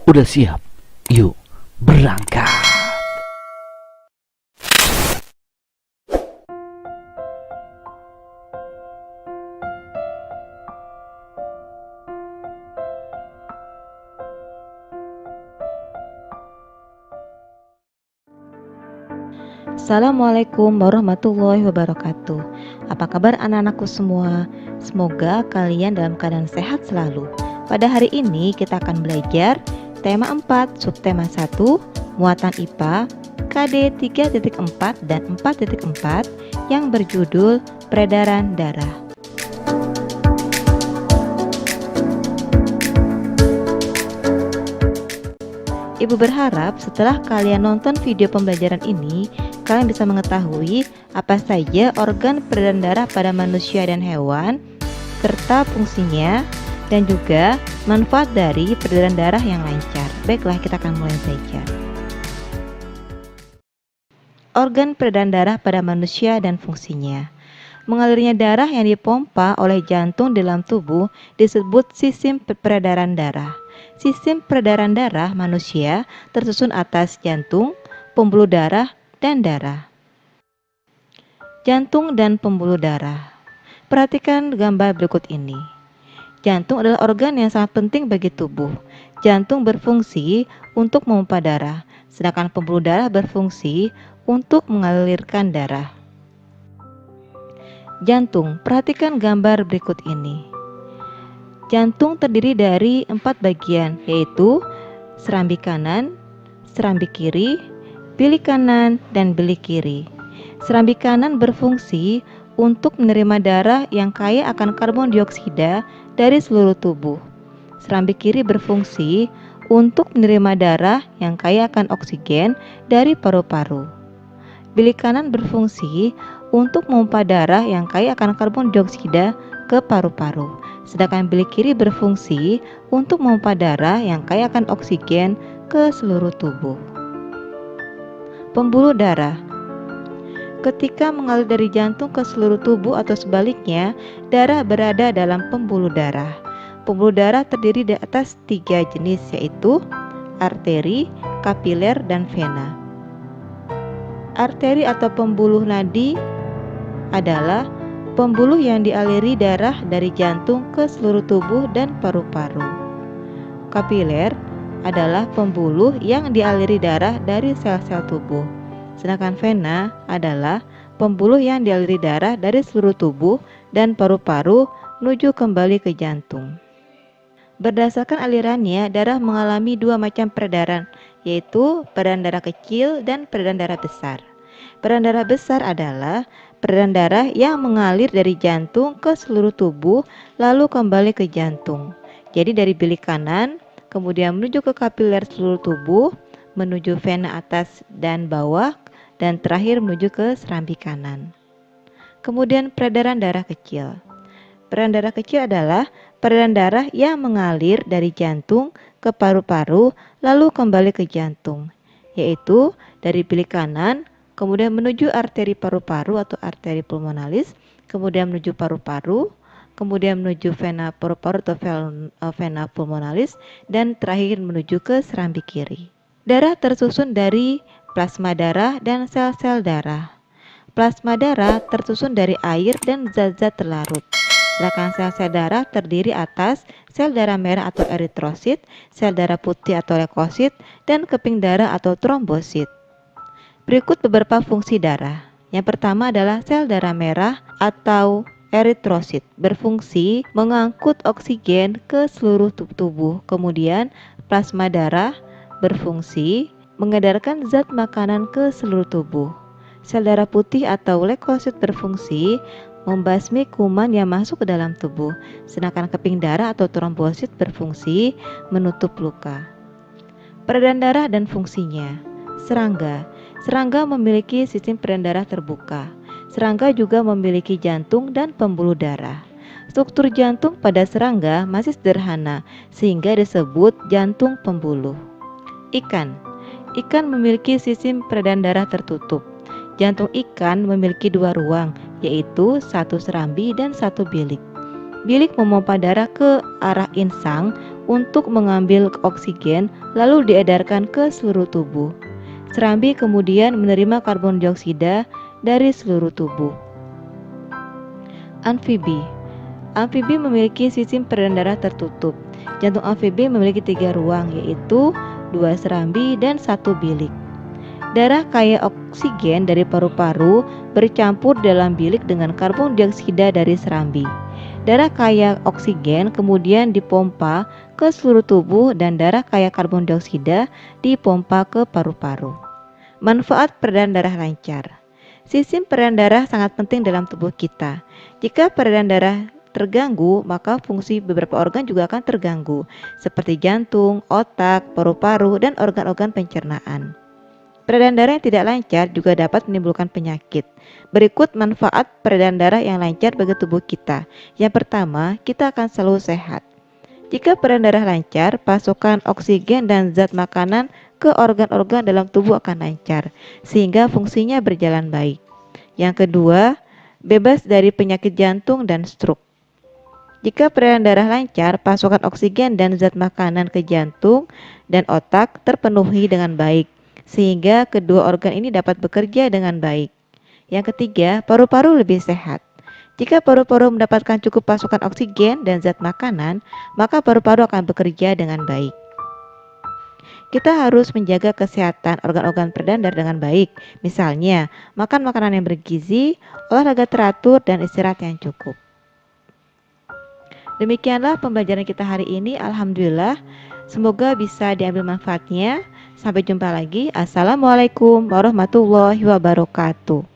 Udah siap? Yuk, berangkat. Assalamualaikum warahmatullahi wabarakatuh. Apa kabar anak-anakku semua? Semoga kalian dalam keadaan sehat selalu. Pada hari ini kita akan belajar tema 4, subtema 1, muatan IPA, KD 3.4 dan 4.4 yang berjudul peredaran darah. Ibu berharap setelah kalian nonton video pembelajaran ini, kalian bisa mengetahui apa saja organ peredaran darah pada manusia dan hewan, serta fungsinya, dan juga manfaat dari peredaran darah yang lancar. Baiklah, kita akan mulai saja. Organ peredaran darah pada manusia dan fungsinya. Mengalirnya darah yang dipompa oleh jantung dalam tubuh disebut sistem peredaran darah. Sistem peredaran darah manusia tersusun atas jantung, pembuluh darah, dan darah. Jantung dan pembuluh darah. Perhatikan gambar berikut ini. Jantung adalah organ yang sangat penting bagi tubuh. Jantung berfungsi untuk memompa darah, sedangkan pembuluh darah berfungsi untuk mengalirkan darah. Jantung, perhatikan gambar berikut ini. Jantung terdiri dari 4 bagian, yaitu serambi kanan, serambi kiri, bilik kanan, dan bilik kiri. Serambi kanan berfungsi untuk menerima darah yang kaya akan karbon dioksida dari seluruh tubuh. Serambi kiri berfungsi untuk menerima darah yang kaya akan oksigen dari paru-paru. Bilik kanan berfungsi untuk memompa darah yang kaya akan karbon dioksida ke paru-paru. Sedangkan bilik kiri berfungsi untuk memompa darah yang kaya akan oksigen ke seluruh tubuh. Pembuluh darah. Ketika mengalir dari jantung ke seluruh tubuh atau sebaliknya, darah berada dalam pembuluh darah. Pembuluh darah terdiri di atas 3 jenis, yaitu arteri, kapiler, dan vena. Arteri atau pembuluh nadi adalah pembuluh yang dialiri darah dari jantung ke seluruh tubuh dan paru-paru. Kapiler adalah pembuluh yang dialiri darah dari sel-sel tubuh. Sedangkan vena adalah pembuluh yang dialiri darah dari seluruh tubuh dan paru-paru menuju kembali ke jantung. Berdasarkan alirannya, darah mengalami 2 macam peredaran, yaitu peredaran darah kecil dan peredaran darah besar. Peredaran darah besar adalah peredaran darah yang mengalir dari jantung ke seluruh tubuh lalu kembali ke jantung. Jadi dari bilik kanan, kemudian menuju ke kapiler seluruh tubuh, menuju vena atas dan bawah, dan terakhir menuju ke serambi kanan. Kemudian peredaran darah kecil. Peredaran darah kecil adalah peredaran darah yang mengalir dari jantung ke paru-paru lalu kembali ke jantung, yaitu dari bilik kanan, kemudian menuju arteri paru-paru atau arteri pulmonalis, kemudian menuju paru-paru, kemudian menuju vena paru-paru atau vena pulmonalis, dan terakhir menuju ke serambi kiri. Darah tersusun dari plasma darah dan sel-sel darah. Plasma darah tersusun dari air dan zat-zat terlarut. Sedangkan sel-sel darah terdiri atas sel darah merah atau eritrosit, sel darah putih atau leukosit, dan keping darah atau trombosit. Berikut beberapa fungsi darah. Yang pertama adalah sel darah merah atau eritrosit berfungsi mengangkut oksigen ke seluruh tubuh. Kemudian plasma darah berfungsi mengedarkan zat makanan ke seluruh tubuh. Sel darah putih atau leukosit berfungsi membasmi kuman yang masuk ke dalam tubuh. Sedangkan keping darah atau trombosit berfungsi menutup luka. Peredaran darah dan fungsinya. Serangga. Serangga memiliki sistem peredaran darah terbuka. Serangga juga memiliki jantung dan pembuluh darah. Struktur jantung pada serangga masih sederhana sehingga disebut jantung pembuluh. Ikan. Ikan memiliki sistem peredaran darah tertutup. Jantung ikan memiliki 2 ruang, yaitu 1 serambi dan 1 bilik. Bilik memompa darah ke arah insang untuk mengambil oksigen lalu diedarkan ke seluruh tubuh. Serambi kemudian menerima karbon dioksida dari seluruh tubuh. Amfibi. Amfibi memiliki sistem peredaran darah tertutup. Jantung amfibi memiliki 3 ruang, yaitu 2 serambi dan 1 bilik. Darah kaya oksigen dari paru-paru bercampur dalam bilik dengan karbon dioksida dari serambi. Darah kaya oksigen kemudian dipompa ke seluruh tubuh dan darah kaya karbon dioksida dipompa ke paru-paru. Manfaat peredaran darah lancar. Sistem peredaran darah sangat penting dalam tubuh kita. Jika peredaran darah terganggu, maka fungsi beberapa organ juga akan terganggu, seperti jantung, otak, paru-paru, dan organ-organ pencernaan. Peredaran darah yang tidak lancar juga dapat menimbulkan penyakit. Berikut manfaat peredaran darah yang lancar bagi tubuh kita. Yang pertama, kita akan selalu sehat. Jika peredaran darah lancar, pasokan oksigen dan zat makanan ke organ-organ dalam tubuh akan lancar, sehingga fungsinya berjalan baik. Yang kedua, bebas dari penyakit jantung dan stroke. Jika peredaran darah lancar, pasokan oksigen dan zat makanan ke jantung dan otak terpenuhi dengan baik, sehingga kedua organ ini dapat bekerja dengan baik. Yang ketiga, paru-paru lebih sehat. Jika paru-paru mendapatkan cukup pasokan oksigen dan zat makanan, maka paru-paru akan bekerja dengan baik. Kita harus menjaga kesehatan organ-organ peredaran darah dengan baik. Misalnya, makan makanan yang bergizi, olahraga teratur, dan istirahat yang cukup. Demikianlah pembelajaran kita hari ini. Alhamdulillah, semoga bisa diambil manfaatnya. Sampai jumpa lagi. Assalamualaikum warahmatullahi wabarakatuh.